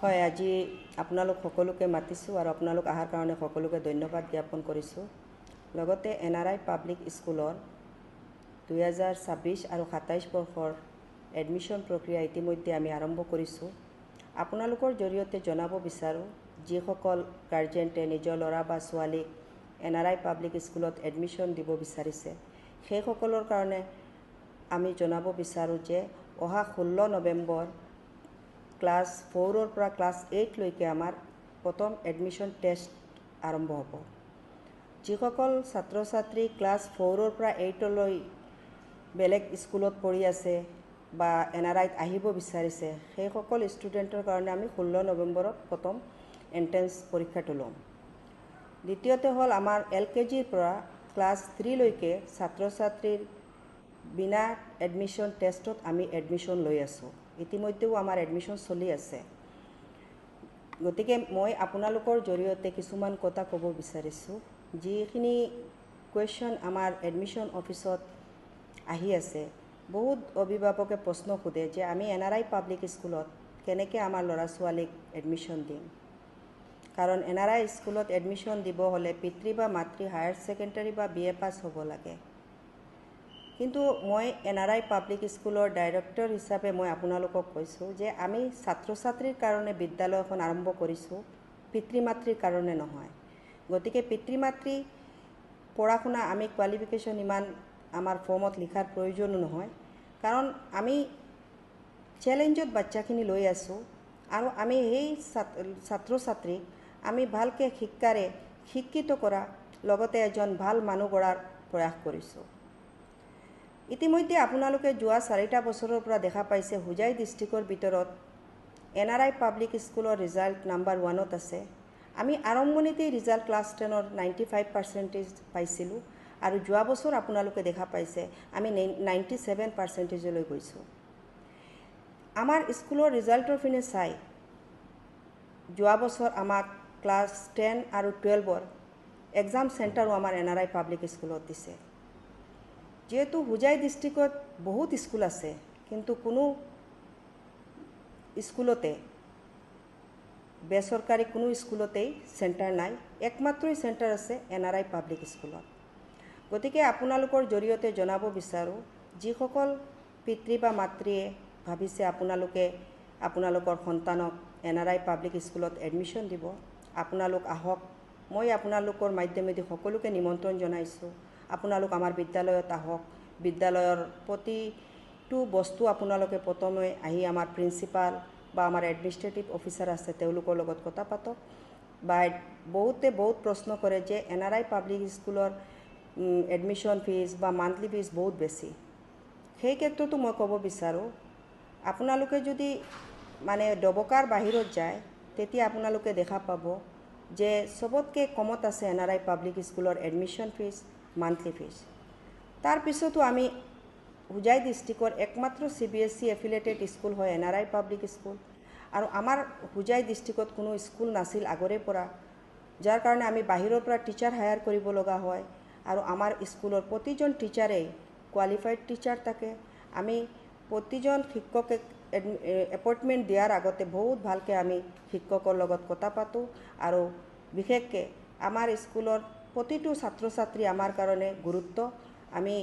হয়, আজি আপোনালোক সকলোকে মাতিছোঁ আৰু আপোনালোক অহাৰ কাৰণে সকলোকে ধন্যবাদ জ্ঞাপন কৰিছোঁ। লগতে NRI পাব্লিক স্কুলৰ 2026 আৰু 27 বৰ্ষৰ এডমিশ্যন প্ৰক্ৰিয়া ইতিমধ্যে আমি আৰম্ভ কৰিছোঁ। আপোনালোকৰ জৰিয়তে জনাব বিচাৰোঁ, যিসকল গাৰ্জেণ্টে নিজৰ ল'ৰা বা ছোৱালীক NRI পাব্লিক স্কুলত এডমিশ্যন দিব বিচাৰিছে, সেইসকলৰ কাৰণে আমি জনাব বিচাৰোঁ যে অহা 16 নৱেম্বৰ ক্লাছ 4ৰ পৰা ক্লাছ 8 লৈকে আমাৰ প্ৰথম এডমিশ্যন টেষ্ট আৰম্ভ হ'ব। যিসকল ছাত্ৰ ছাত্ৰী ক্লাছ 4ৰ পৰা 8লৈ বেলেগ স্কুলত পঢ়ি আছে বা NRIত আহিব বিচাৰিছে, সেইসকল ষ্টুডেণ্টৰ কাৰণে আমি 16 নৱেম্বৰত প্ৰথম এণ্ট্ৰেঞ্চ পৰীক্ষাটো ল'ম। দ্বিতীয়তে হ'ল আমাৰ LKGৰ পৰা ক্লাছ 3লৈকে ছাত্ৰ ছাত্ৰীৰ বিনা এডমিশ্যন টেষ্টত আমি এডমিশ্যন লৈ আছোঁ। ইতিমধ্যেও আমাৰ এডমিশ্যন চলি আছে। গতিকে মই আপোনালোকৰ জৰিয়তে কিছুমান কথা ক'ব বিচাৰিছোঁ। যিখিনি কুৱেশ্যন আমাৰ এডমিশ্যন অফিচত আহি আছে, বহুত অভিভাৱকে প্ৰশ্ন সোধে যে আমি NRI পাব্লিক স্কুলত কেনেকৈ আমাৰ ল'ৰা ছোৱালীক এডমিশ্যন দিম। কাৰণ NRI স্কুলত এডমিশ্যন দিব হ'লে পিতৃ বা মাতৃ হায়াৰ ছেকেণ্ডেৰী বা BA পাছ হ'ব লাগে। কিন্তু মই NRI পাব্লিক স্কুলৰ ডাইৰেক্টৰ হিচাপে মই আপোনালোকক কৈছোঁ যে আমি ছাত্ৰ ছাত্ৰীৰ কাৰণে বিদ্যালয়খন আৰম্ভ কৰিছোঁ, পিতৃ মাতৃৰ কাৰণে নহয়। গতিকে পিতৃ মাতৃ পঢ়া শুনা আমি কোৱালিফিকেশ্যন ইমান আমাৰ ফৰ্মত লিখাৰ প্ৰয়োজনো নহয়, কাৰণ আমি চেলেঞ্জত বাচ্চাখিনি লৈ আছোঁ আৰু আমি সেই ছাত্ৰ ছাত্ৰীক আমি ভালকৈ শিক্ষাৰে শিক্ষিত কৰা, লগতে এজন ভাল মানুহ গঢ়াৰ প্ৰয়াস কৰিছোঁ। ইতিমধ্যে আপোনালোকে যোৱা 4টা বছৰৰ পৰা দেখা পাইছে হোজাই ডিষ্ট্ৰিক্টৰ ভিতৰত NRI পাব্লিক স্কুলৰ ৰিজাল্ট নাম্বাৰ 1ত আছে। আমি আৰম্ভণিতেই ৰিজাল্ট ক্লাছ 10ৰ 95% পাইছিলোঁ আৰু যোৱা বছৰ আপোনালোকে দেখা পাইছে আমি 97%লৈ গৈছোঁ। আমাৰ স্কুলৰ ৰিজাল্টৰ পিনে চাই যোৱা বছৰ আমাক ক্লাছ 10 আৰু 12ৰ এক্সাম চেণ্টাৰো আমাৰ NRI পাব্লিক স্কুলত দিছে। যিহেতু হোজাই ডিষ্ট্ৰিক্টত বহুত স্কুল আছে, কিন্তু কোনো স্কুলতে বেচৰকাৰী কোনো স্কুলতেই চেণ্টাৰ নাই, একমাত্ৰই চেণ্টাৰ আছে NRI পাব্লিক স্কুলত। গতিকে আপোনালোকৰ জৰিয়তে জনাব বিচাৰোঁ, যিসকল পিতৃ বা মাতৃয়ে ভাবিছে আপোনালোকে আপোনালোকৰ সন্তানক NRI পাব্লিক স্কুলত এডমিশ্যন দিব, আপোনালোক আহক। মই আপোনালোকৰ মাধ্যমেদি সকলোকে নিমন্ত্ৰণ জনাইছোঁ, আপোনালোক আমাৰ বিদ্যালয়ত আহক। বিদ্যালয়ৰ প্ৰতিটো বস্তু আপোনালোকে প্ৰথমে আহি আমাৰ প্ৰিন্সিপাল বা আমাৰ এডমিনিষ্ট্ৰেটিভ অফিচাৰ আছে তেওঁলোকৰ লগত কথা পাতক। বা বহুতে বহুত প্ৰশ্ন কৰে যে NRI পাব্লিক স্কুলৰ এডমিশ্যন ফিজ বা মান্থলি ফিজ বহুত বেছি। সেই ক্ষেত্ৰতো মই ক'ব বিচাৰোঁ, আপোনালোকে যদি মানে ডবকাৰ বাহিৰত যায়, তেতিয়া আপোনালোকে দেখা পাব যে চবতকৈ কমত আছে NRI পাব্লিক স্কুলৰ এডমিশ্যন ফিজ, মান্থলি ফিজ। তাৰপিছতো আমি হোজাই ডিষ্ট্ৰিক্টৰ একমাত্ৰ CBSE এফিলিয়েটেড স্কুল হয় NRI পাব্লিক স্কুল, আৰু আমাৰ হোজাই ডিষ্ট্ৰিক্টত কোনো স্কুল নাছিল আগৰে পৰা, যাৰ কাৰণে আমি বাহিৰৰ পৰা টিচাৰ হায়াৰ কৰিব লগা হয়। আৰু আমাৰ স্কুলৰ প্ৰতিজন টিচাৰেই কোৱালিফাইড টিচাৰ থাকে। আমি প্ৰতিজন শিক্ষকে এপইণ্টমেণ্ট দিয়াৰ আগতে বহুত ভালকৈ আমি শিক্ষকৰ লগত কথা পাতোঁ, আৰু বিশেষকৈ আমাৰ স্কুলৰ প্ৰতিটো ছাত্ৰ ছাত্ৰী আমাৰ কাৰণে গুৰুত্ব। আমি